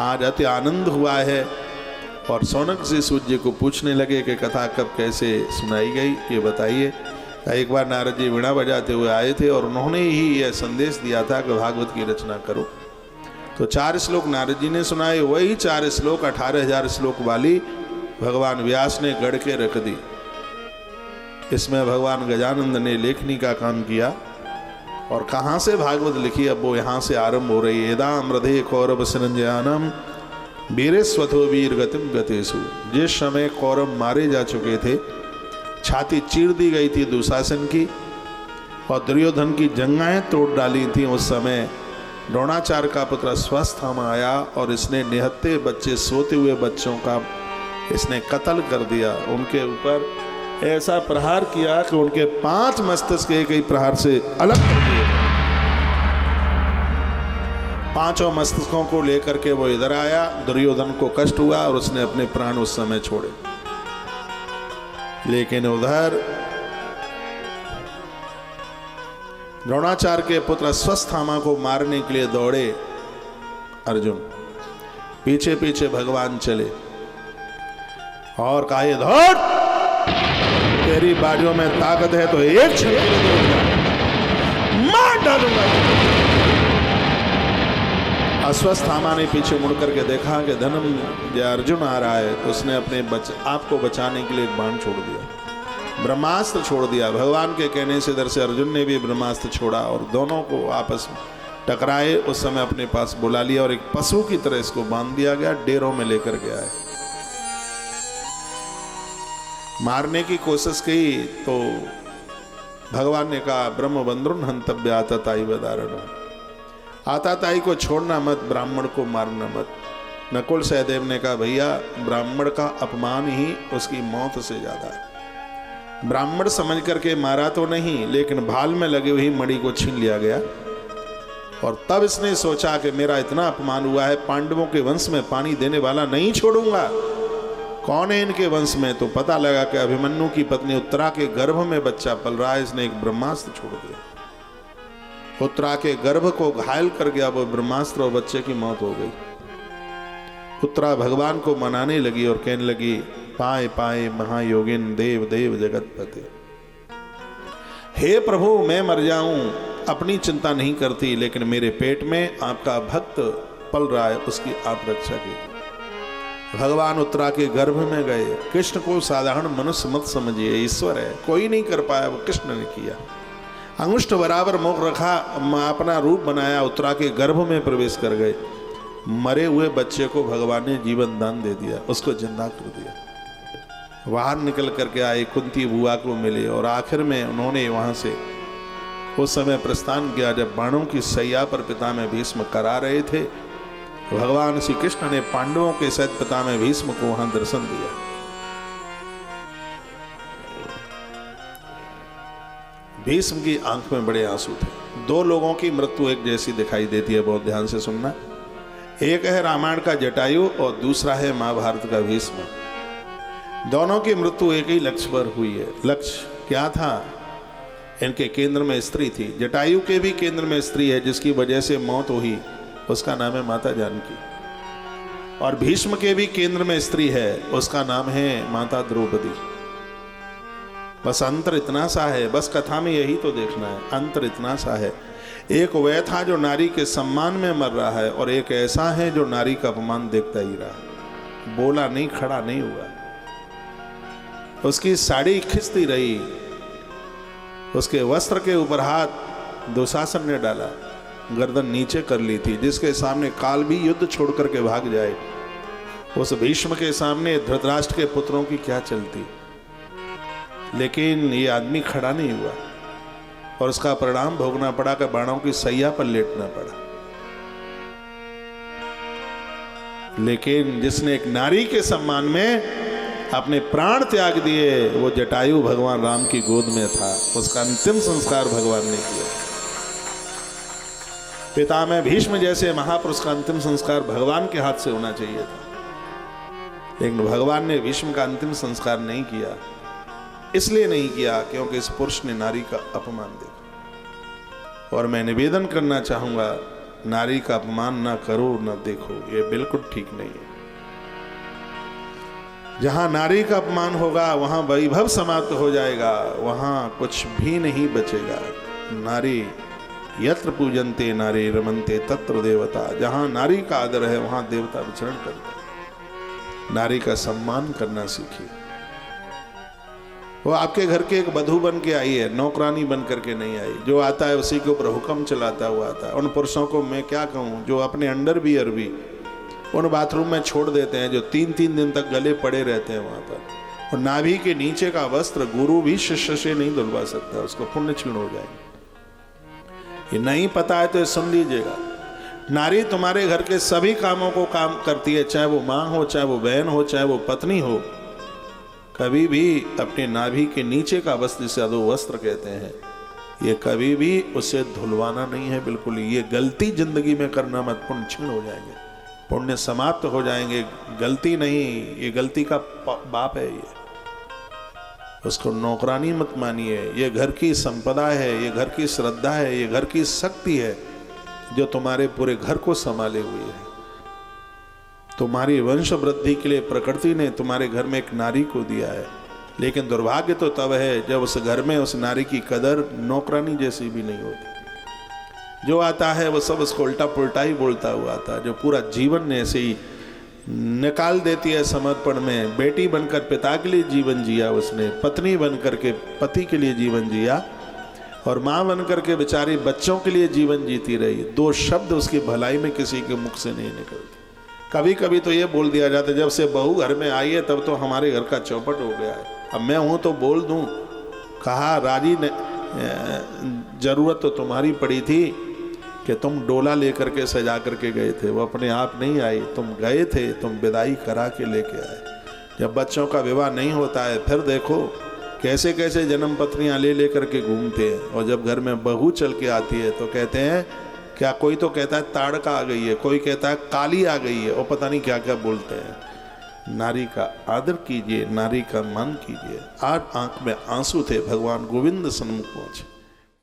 आज अति आनंद हुआ है। और शौनक जी सूत जी को पूछने लगे कि कथा कब कैसे सुनाई गई ये बताइए। एक बार नारद जी वीणा बजाते हुए आए थे और उन्होंने ही यह संदेश दिया था कि भागवत की रचना करो। तो 4 श्लोक नारद जी ने सुनाए, वही 4 श्लोक 18,000 श्लोक वाली भगवान व्यास ने गढ़ के रख दी। इसमें भगवान गजानंद ने लेखनी का काम किया। और कहाँ से भागवत लिखी, अब वो यहाँ से आरंभ हो रही है। एदाम हृदय कौरव संजयानम वीरेस्वथो वीर गतिम गतेषु। जिस समय कौरव मारे जा चुके थे, छाती चीर दी गई थी दुशासन की और दुर्योधन की जंगाएं तोड़ डाली थी, उस समय द्रोणाचार्य का पुत्र स्वस्थामा आया और इसने निहत्ते बच्चे, सोते हुए बच्चों का इसने कत्ल कर दिया। उनके ऊपर ऐसा प्रहार किया कि उनके 5 मस्तिष्क एक ही प्रहार से अलग कर दिए। 5 मस्तिष्कों को लेकर के वो इधर आया। दुर्योधन को कष्ट हुआ और उसने अपने प्राण उस समय छोड़े। लेकिन उधर द्रोणाचार्य के पुत्र स्वस्थामा को मारने के लिए दौड़े अर्जुन, पीछे पीछे भगवान चले और कहा, दौड़, तेरी बाड़ियों में ताकत है तो एक मार डालूंगा। अस्वस्थामा ने पीछे मुड़ करके देखा कि धनंजय अर्जुन आ रहा है, तो उसने अपने आप को बचाने के लिए एक बाण छोड़ दिया, ब्रह्मास्त्र छोड़ दिया। भगवान के कहने से इधर से अर्जुन ने भी ब्रह्मास्त्र छोड़ा और दोनों को आपस में टकराए। उस समय अपने पास बुला लिया और एक पशु की तरह इसको बांध दिया गया, डेरों में लेकर गया है। मारने की कोशिश की तो भगवान ने कहा, ब्रह्म बंधुन हंतव्य आतताई वदारण। आताताई को छोड़ना मत, ब्राह्मण को मारना मत। नकुल सहदेव ने कहा, भैया ब्राह्मण का अपमान ही उसकी मौत से ज्यादा है। ब्राह्मण समझ करके मारा तो नहीं, लेकिन भाल में लगी हुई मणि को छीन लिया गया। और तब इसने सोचा कि मेरा इतना अपमान हुआ है, पांडवों के वंश में पानी देने वाला नहीं छोड़ूंगा। कौन है इनके वंश में? तो पता लगा कि अभिमन्यु की पत्नी उत्तरा के गर्भ में बच्चा पल रहा है। इसने एक ब्रह्मास्त्र छोड़ दिया, उत्तरा के गर्भ को घायल कर गया वो ब्रह्मास्त्र और बच्चे की मौत हो गई। उत्तरा भगवान को मनाने लगी और कहने लगी, पाए पाए महायोगिन देव देव जगतपते। हे प्रभु, मैं मर जाऊं अपनी चिंता नहीं करती, लेकिन मेरे पेट में आपका भक्त पल रहा है, उसकी आप रक्षा कीजिए। भगवान उत्तरा के गर्भ में गए। कृष्ण को साधारण मनुष्य मत समझिए, ईश्वर है, कोई नहीं कर पाया, वो कृष्ण ने किया। अंगुष्ठ बराबर मुख रखा, अपना रूप बनाया, उत्तरा के गर्भ में प्रवेश कर गए। मरे हुए बच्चे को भगवान ने जीवन दान दे दिया, उसको जिंदा कर दिया। बाहर निकल करके आए, कुंती बुआ को मिले और आखिर में उन्होंने वहां से उस समय प्रस्थान किया जब बाणों की सैया पर पितामह भीष्म करा रहे थे। भगवान श्री कृष्ण ने पांडवों के सहित पितामह भीष्म को वहां दर्शन दिया। भीष्म की आंख में बड़े आंसू थे। 2 लोगों की मृत्यु एक जैसी दिखाई देती है, बहुत ध्यान से सुनना। एक है रामायण का जटायु और दूसरा है महाभारत का भीष्म। दोनों की मृत्यु एक ही लक्ष्य पर हुई है। लक्ष्य क्या था? इनके केंद्र में स्त्री थी। जटायु के भी केंद्र में स्त्री है, जिसकी वजह से मौत हुई, उसका नाम है माता जानकी। और भीष्म के भी केंद्र में स्त्री है, उसका नाम है माता द्रौपदी। बस अंतर इतना सा है, बस कथा में यही तो देखना है, अंतर इतना सा है। एक वह था जो नारी के सम्मान में मर रहा है और एक ऐसा है जो नारी का अपमान देखता ही रहा, बोला नहीं, खड़ा नहीं हुआ। उसकी साड़ी खिंचती रही, उसके वस्त्र के ऊपर हाथ दुशासन ने डाला, गर्दन नीचे कर ली थी। जिसके सामने काल भी युद्ध छोड़ करके भाग जाए, उस भीष्म के सामने धृतराष्ट्र के पुत्रों की क्या चलती। लेकिन ये आदमी खड़ा नहीं हुआ और उसका परिणाम भोगना पड़ा कि बाणों की सैया पर लेटना पड़ा। लेकिन जिसने एक नारी के सम्मान में अपने प्राण त्याग दिए, वो जटायु भगवान राम की गोद में था। उसका अंतिम संस्कार भगवान ने किया। पितामह भीष्म जैसे महापुरुष का अंतिम संस्कार भगवान के हाथ से होना चाहिए था, लेकिन भगवान ने भीष्म का अंतिम संस्कार नहीं किया। इसलिए नहीं किया क्योंकि इस पुरुष ने नारी का अपमान देखा। और मैं निवेदन करना चाहूंगा नारी का अपमान ना करो ना देखो, ये बिल्कुल ठीक नहीं है। जहां नारी का अपमान होगा वहां वैभव समाप्त हो जाएगा, वहां कुछ भी नहीं बचेगा। नारी यत्र पूजन्ते नारी रमन्ते तत्र देवता, जहां नारी का आदर है वहां देवता विचरण करते हैं। नारी का सम्मान करना सीखिए। वो आपके घर के एक वधू बन के आई है, नौकरानी बन करके नहीं आई। जो आता है उसी के ऊपर हुक्म चलाता हुआ आता है। उन पुरुषों को मैं क्या कहूँ जो अपने अंडरवियर भी उन बाथरूम में छोड़ देते हैं, जो 3-3 दिन तक गले पड़े रहते हैं वहां पर, और नाभि के नीचे का वस्त्र गुरु भी शिष्य से नहीं धुलवा सकता, उसको पुण्य क्षीण हो जाएंगे। ये नहीं पता है तो ये सुन लीजिएगा। नारी तुम्हारे घर के सभी कामों को काम करती है, चाहे वो माँ हो, चाहे वो बहन हो, चाहे वो पत्नी हो। कभी भी अपने नाभि के नीचे का वस्त्र, जिसे अधो वस्त्र कहते हैं, ये कभी भी उसे धुलवाना नहीं है। बिल्कुल ये गलती जिंदगी में करना मत, पुण्य क्षीण हो जाएंगे, पुण्य समाप्त हो जाएंगे। गलती नहीं, ये गलती का बाप है। ये उसको नौकरानी मत मानिए। ये घर की संपदा है, ये घर की श्रद्धा है, ये घर की शक्ति है जो तुम्हारे पूरे घर को संभाले हुए है। तुम्हारी वंश वृद्धि के लिए प्रकृति ने तुम्हारे घर में एक नारी को दिया है, लेकिन दुर्भाग्य तो तब है जब उस घर में उस नारी की कदर नौकरानी जैसी भी नहीं होती। जो आता है वो सब उसको उल्टा पुल्टा ही बोलता हुआ आता है, जो पूरा जीवन ऐसे ही निकाल देती है समर्पण में। बेटी बनकर पिता के लिए जीवन जिया उसने, पत्नी बनकर के पति के लिए जीवन जिया, और माँ बनकर के बेचारी बच्चों के लिए जीवन जीती रही। 2 शब्द उसकी भलाई में किसी के मुख से नहीं निकलते। कभी कभी तो ये बोल दिया जाता है जब से बहू घर में आई है तब तो हमारे घर का चौपट हो गया है। अब मैं हूँ तो बोल दूँ। कहा राजी ने जरूरत तो तुम्हारी पड़ी थी कि तुम डोला लेकर के सजा करके गए थे, वो अपने आप नहीं आई, तुम गए थे, तुम विदाई करा के लेके आए। जब बच्चों का विवाह नहीं होता है फिर देखो कैसे कैसे जन्म पत्नियां ले करके घूमते हैं, और जब घर में बहू चल के आती है तो कहते हैं क्या, कोई तो कहता है ताड़का आ गई है, कोई कहता है काली आ गई है, और पता नहीं क्या क्या बोलते हैं। नारी का आदर कीजिए, नारी का मान कीजिए। आज आंख में आंसू थे, भगवान गोविंद सन्मुख पहुंचे।